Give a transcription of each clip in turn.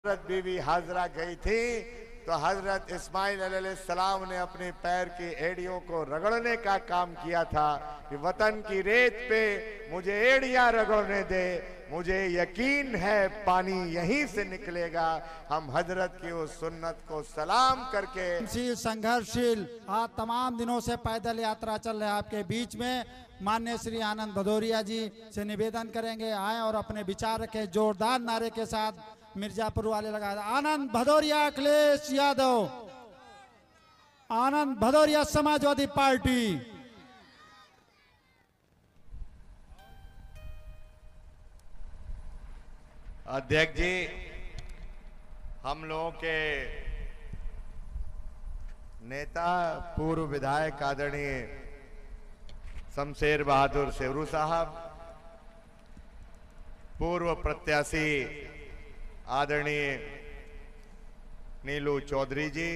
हजरत बीवी हाजरा गई थी तो हजरत इस्माइल अलैहिस्सलाम ने अपने पैर की एड़ियों को रगड़ने का काम किया था कि वतन की रेत पे मुझे एड़ियां रगड़ने दे, मुझे यकीन है पानी यहीं से निकलेगा। हम हजरत की उस सुन्नत को सलाम करके संघर्षशील आज तमाम दिनों से पैदल यात्रा चल रहा है आपके बीच में, माननीय श्री आनंद भदौरिया जी से निवेदन करेंगे आए और अपने विचार रखें। जोरदार नारे के साथ मिर्जापुर वाले लगा आनंद भदौरिया अखिलेश यादव, आनंद भदौरिया समाजवादी पार्टी। अध्यक्ष जी, हम लोगों के नेता पूर्व विधायक आदरणीय शमशेर बहादुर सेवरू साहब, पूर्व प्रत्याशी आदरणीय नीलू चौधरी जी,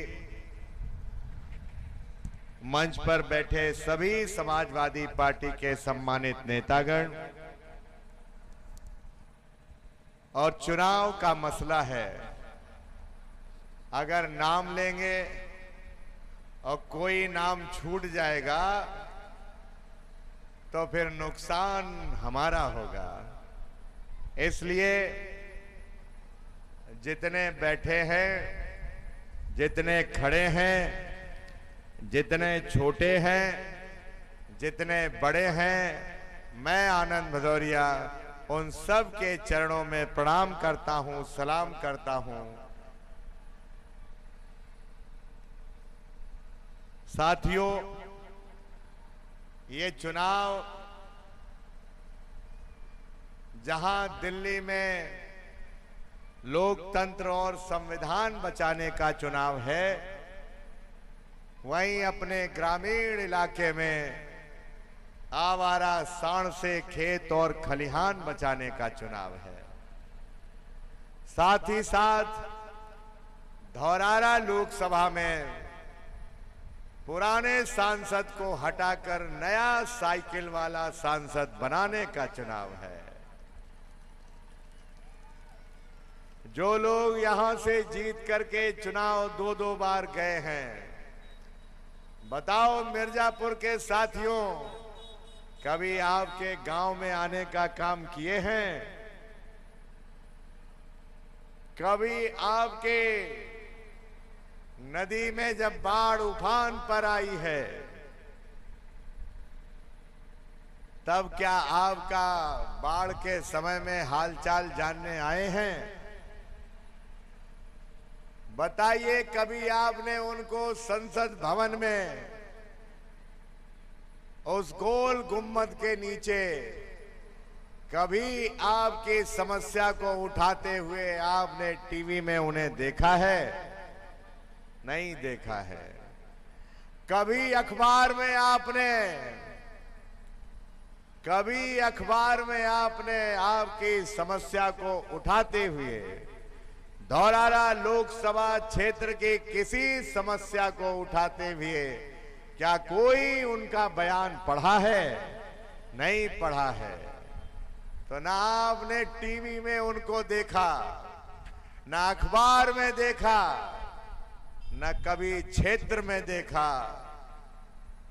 मंच पर बैठे सभी समाजवादी पार्टी के सम्मानित नेतागण, और चुनाव का मसला है, अगर नाम लेंगे और कोई नाम छूट जाएगा तो फिर नुकसान हमारा होगा। इसलिए जितने बैठे हैं, जितने खड़े हैं, जितने छोटे हैं, जितने बड़े हैं, मैं आनंद भदौरिया उन सब के चरणों में प्रणाम करता हूं, सलाम करता हूं। साथियों, ये चुनाव जहां दिल्ली में लोकतंत्र और संविधान बचाने का चुनाव है, वहीं अपने ग्रामीण इलाके में आवारा सांड से खेत और खलिहान बचाने का चुनाव है। साथ ही साथ धौरारा लोकसभा में पुराने सांसद को हटाकर नया साइकिल वाला सांसद बनाने का चुनाव है। जो लोग यहां से जीत करके चुनाव दो दो बार गए हैं, बताओ मिर्जापुर के साथियों, कभी आपके गांव में आने का काम किए हैं? कभी आपके नदी में जब बाढ़ उफान पर आई है, तब क्या आपका बाढ़ के समय में हालचाल जानने आए हैं? बताइए, कभी आपने उनको संसद भवन में उस गोल गुम्बद के नीचे कभी आपकी समस्या को उठाते हुए आपने टीवी में उन्हें देखा है? नहीं देखा है। कभी अखबार में आपने आपकी समस्या को उठाते हुए धौरारा लोकसभा क्षेत्र की किसी समस्या को उठाते हुए क्या कोई उनका बयान पढ़ा है? नहीं पढ़ा है। तो ना आपने टीवी में उनको देखा, ना अखबार में देखा, न कभी क्षेत्र में देखा,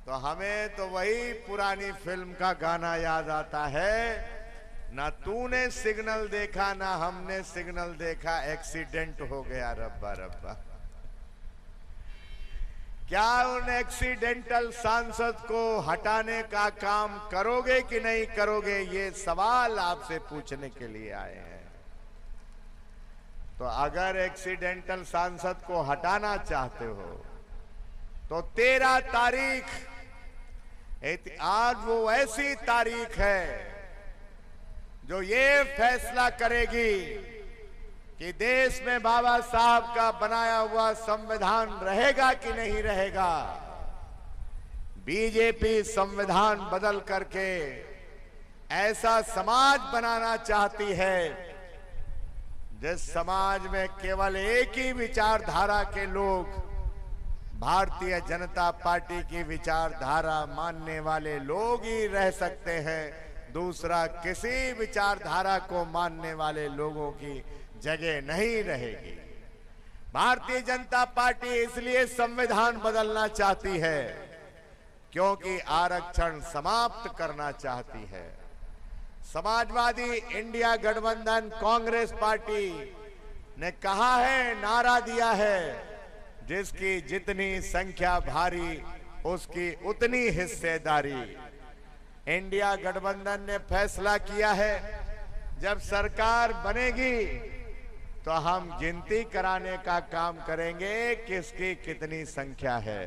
तो हमें तो वही पुरानी फिल्म का गाना याद आता है, ना तूने सिग्नल देखा ना हमने सिग्नल देखा, एक्सीडेंट हो गया रब्बा रब्बा। क्या उन एक्सीडेंटल सांसद को हटाने का काम करोगे कि नहीं करोगे, ये सवाल आपसे पूछने के लिए आए हैं। तो अगर एक्सीडेंटल सांसद को हटाना चाहते हो तो 13 तारीख, आज वो ऐसी तारीख है जो ये फैसला करेगी कि देश में बाबा साहब का बनाया हुआ संविधान रहेगा कि नहीं रहेगा। बीजेपी संविधान बदल करके ऐसा समाज बनाना चाहती है जिस समाज में केवल एक ही विचारधारा के लोग, भारतीय जनता पार्टी की विचारधारा मानने वाले लोग ही रह सकते हैं, दूसरा किसी विचारधारा को मानने वाले लोगों की जगह नहीं रहेगी। भारतीय जनता पार्टी इसलिए संविधान बदलना चाहती है क्योंकि आरक्षण समाप्त करना चाहती है। समाजवादी इंडिया गठबंधन कांग्रेस पार्टी ने कहा है, नारा दिया है, जिसकी जितनी संख्या भारी उसकी उतनी हिस्सेदारी। इंडिया गठबंधन ने फैसला किया है, जब सरकार बनेगी तो हम गिनती कराने का काम करेंगे किसकी कितनी संख्या है।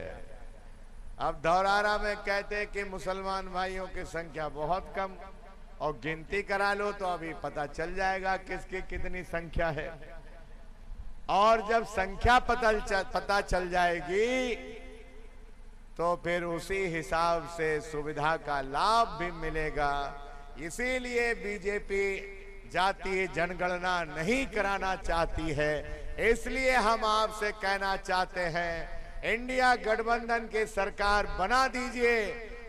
अब धौरारा में कहते हैं कि मुसलमान भाइयों की संख्या बहुत कम, और गिनती करा लो तो अभी पता चल जाएगा किसकी कितनी संख्या है। और जब संख्या पता चल जाएगी तो फिर उसी हिसाब से सुविधा का लाभ भी मिलेगा। इसीलिए बीजेपी जातीय जनगणना नहीं कराना चाहती है। इसलिए हम आपसे कहना चाहते हैं, इंडिया गठबंधन की सरकार बना दीजिए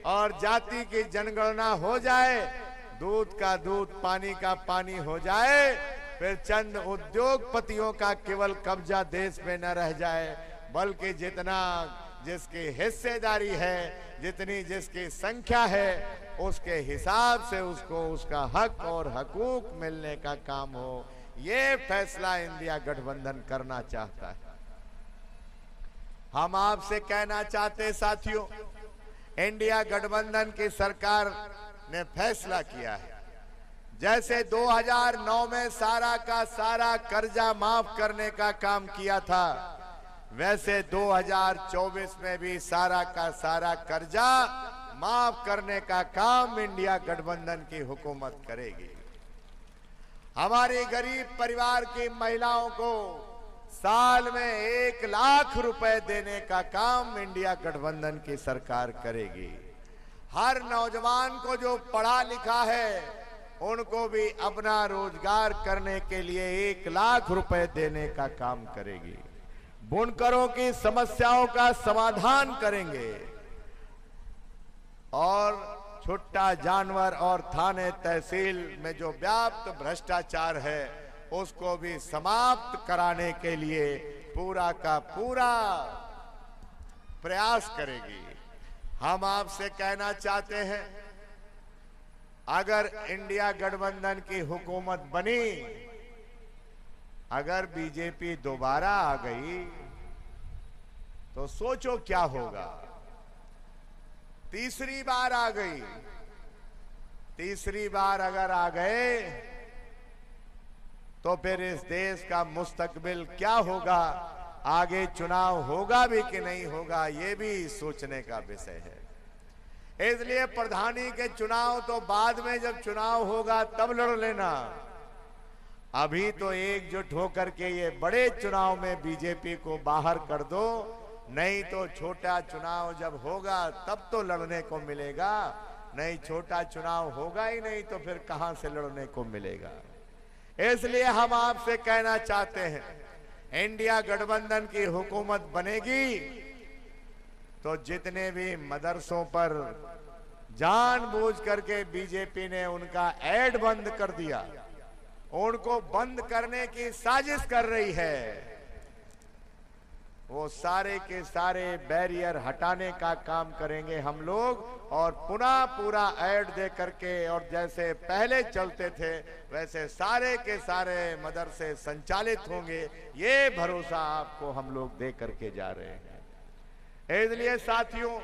और जाति की जनगणना हो जाए, दूध का दूध पानी का पानी हो जाए, फिर चंद उद्योगपतियों का केवल कब्जा देश में न रह जाए, बल्कि जितना जिसकी हिस्सेदारी है, जितनी जिसकी संख्या है, उसके हिसाब से उसको उसका हक और हकूक मिलने का काम हो। ये फैसला इंडिया गठबंधन करना चाहता है। हम आपसे कहना चाहते साथियों, इंडिया गठबंधन की सरकार ने फैसला किया है, जैसे 2009 में सारा का सारा कर्जा माफ करने का काम किया था, वैसे 2024 में भी सारा का सारा कर्जा माफ करने का काम इंडिया गठबंधन की हुकूमत करेगी। हमारी गरीब परिवार की महिलाओं को साल में 1 लाख रुपए देने का काम इंडिया गठबंधन की सरकार करेगी। हर नौजवान को जो पढ़ा लिखा है उनको भी अपना रोजगार करने के लिए 1 लाख रुपए देने का काम करेगी। बुनकरों की समस्याओं का समाधान करेंगे और छुट्टा जानवर और थाने तहसील में जो व्याप्त भ्रष्टाचार है उसको भी समाप्त कराने के लिए पूरा का पूरा प्रयास करेगी। हम आपसे कहना चाहते हैं, अगर इंडिया गठबंधन की हुकूमत बनी, अगर बीजेपी दोबारा आ गई तो सोचो क्या होगा। तीसरी बार आ गई, तीसरी बार अगर आ गए तो फिर इस देश का मुस्तकबिल क्या होगा, आगे चुनाव होगा भी कि नहीं होगा, ये भी सोचने का विषय है। इसलिए प्रधानी के चुनाव तो बाद में जब चुनाव होगा तब लड़ लेना। अभी तो एकजुट होकर के ये बड़े चुनाव में बीजेपी को बाहर कर दो, नहीं तो छोटा चुनाव जब होगा तब तो लड़ने को मिलेगा, नहीं छोटा चुनाव होगा ही नहीं तो फिर कहां से लड़ने को मिलेगा। इसलिए हम आपसे कहना चाहते हैं, इंडिया गठबंधन की हुकूमत बनेगी तो जितने भी मदरसों पर जानबूझ करके बीजेपी ने उनका ऐड बंद कर दिया, उनको बंद करने की साजिश कर रही है, वो सारे के सारे बैरियर हटाने का काम करेंगे हम लोग और पुनः पूरा ऐड दे करके और जैसे पहले चलते थे वैसे सारे के सारे मदरसे संचालित होंगे, ये भरोसा आपको हम लोग दे करके जा रहे हैं। इसलिए साथियों,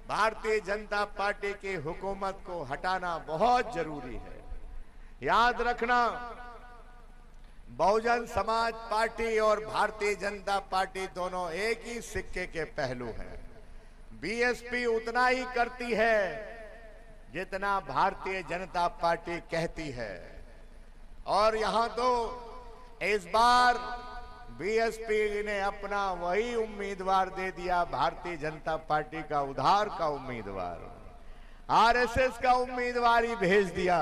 भारतीय जनता पार्टी की हुकूमत को हटाना बहुत जरूरी है। याद रखना, बहुजन समाज पार्टी और भारतीय जनता पार्टी दोनों एक ही सिक्के के पहलू हैं। बीएसपी उतना ही करती है जितना भारतीय जनता पार्टी कहती है, और यहां तो इस बार बीएसपी ने अपना वही उम्मीदवार दे दिया, भारतीय जनता पार्टी का उधार का उम्मीदवार, आरएसएस का उम्मीदवार ही भेज दिया।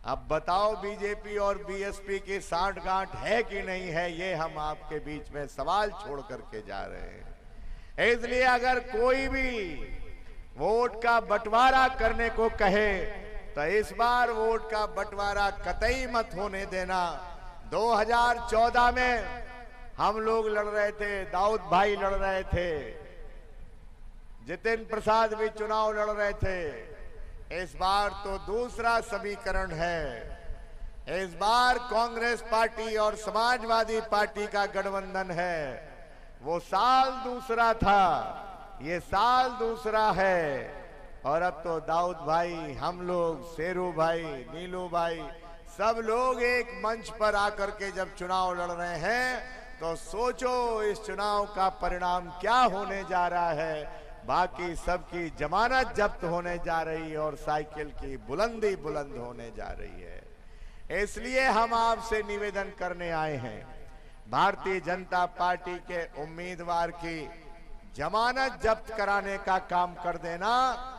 अब बताओ बीजेपी और बीएसपी की सांठगांठ है कि नहीं है, ये हम आपके बीच में सवाल छोड़ करके जा रहे हैं। इसलिए अगर कोई भी वोट का बंटवारा करने को कहे तो इस बार वोट का बंटवारा कतई मत होने देना। 2014 में हम लोग लड़ रहे थे, दाऊद भाई लड़ रहे थे, जितिन प्रसाद भी चुनाव लड़ रहे थे। इस बार तो दूसरा समीकरण है। इस बार कांग्रेस पार्टी और समाजवादी पार्टी का गठबंधन है। वो साल दूसरा था, ये साल दूसरा है। और अब तो दाऊद भाई, हम लोग, शेरू भाई, नीलू भाई, सब लोग एक मंच पर आकर के जब चुनाव लड़ रहे हैं तो सोचो इस चुनाव का परिणाम क्या होने जा रहा है। बाकी सबकी जमानत जब्त होने जा रही है और साइकिल की बुलंदी बुलंद होने जा रही है। इसलिए हम आपसे निवेदन करने आए हैं, भारतीय जनता पार्टी के उम्मीदवार की जमानत जब्त कराने का काम कर देना,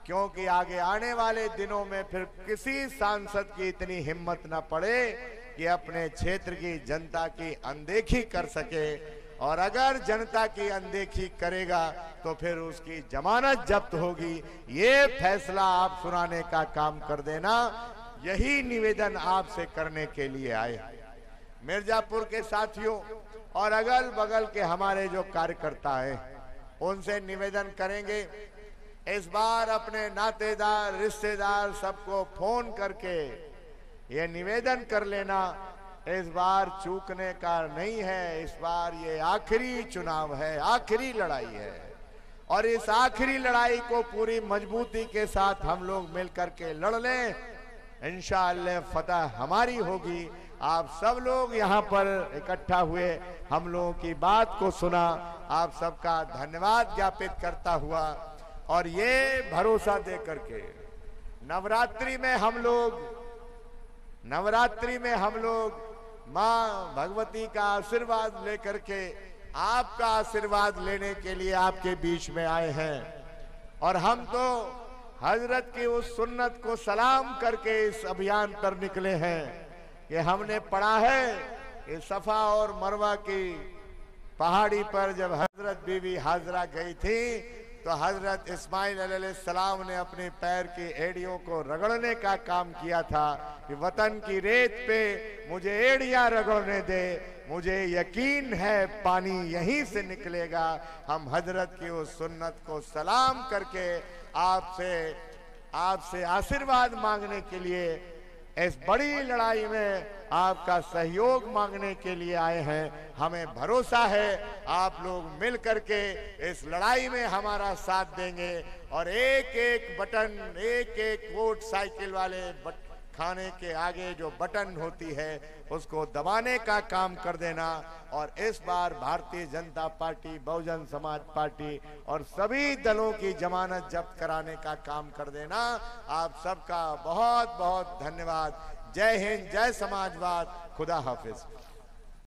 क्योंकि आगे आने वाले दिनों में फिर किसी सांसद की इतनी हिम्मत न पड़े कि अपने क्षेत्र की जनता की अनदेखी कर सके। और अगर जनता की अनदेखी करेगा तो फिर उसकी जमानत जब्त होगी। ये फैसला आप सुनाने का काम कर देना, यही निवेदन आपसे करने के लिए आए। मिर्जापुर के साथियों और अगल बगल के हमारे जो कार्यकर्ता हैं, उनसे निवेदन करेंगे, इस बार अपने नातेदार, रिश्तेदार सबको फोन करके ये निवेदन कर लेना, इस बार चूकने का नहीं है। इस बार ये आखिरी चुनाव है, आखिरी लड़ाई है। और इस आखिरी लड़ाई को पूरी मजबूती के साथ हम लोग मिलकर के लड़ लें, इंशाअल्लाह फतह हमारी होगी। आप सब लोग यहाँ पर इकट्ठा हुए, हम लोगों की बात को सुना, आप सबका धन्यवाद ज्ञापित करता हुआ और ये भरोसा दे करके नवरात्रि में हम लोग माँ भगवती का आशीर्वाद लेकर के, आपका आशीर्वाद लेने के लिए आपके बीच में आए हैं। और हम तो हजरत की उस सुन्नत को सलाम करके इस अभियान पर निकले हैं कि हमने पढ़ा है कि सफा और मरवा की पहाड़ी पर जब हजरत बीवी हाजरा गई थी तो हजरत इस्माइल अलैहिस्सलाम ने अपने पैर की एड़ियों को रगड़ने का काम किया था कि वतन की रेत पे मुझे एड़ियां रगड़ने दे, मुझे यकीन है पानी यहीं से निकलेगा। हम हजरत की उस सुन्नत को सलाम करके आपसे आशीर्वाद मांगने के लिए, इस बड़ी लड़ाई में आपका सहयोग मांगने के लिए आए हैं। हमें भरोसा है आप लोग मिल करके इस लड़ाई में हमारा साथ देंगे और एक एक बटन, एक एक वोट साइकिल वाले खाने के आगे जो बटन होती है उसको दबाने का काम कर देना। और इस बार भारतीय जनता पार्टी, बहुजन समाज पार्टी और सभी दलों की जमानत जब्त कराने का काम कर देना। आप सबका बहुत बहुत धन्यवाद। जय हिंद, जय समाजवाद, खुदा हाफिज।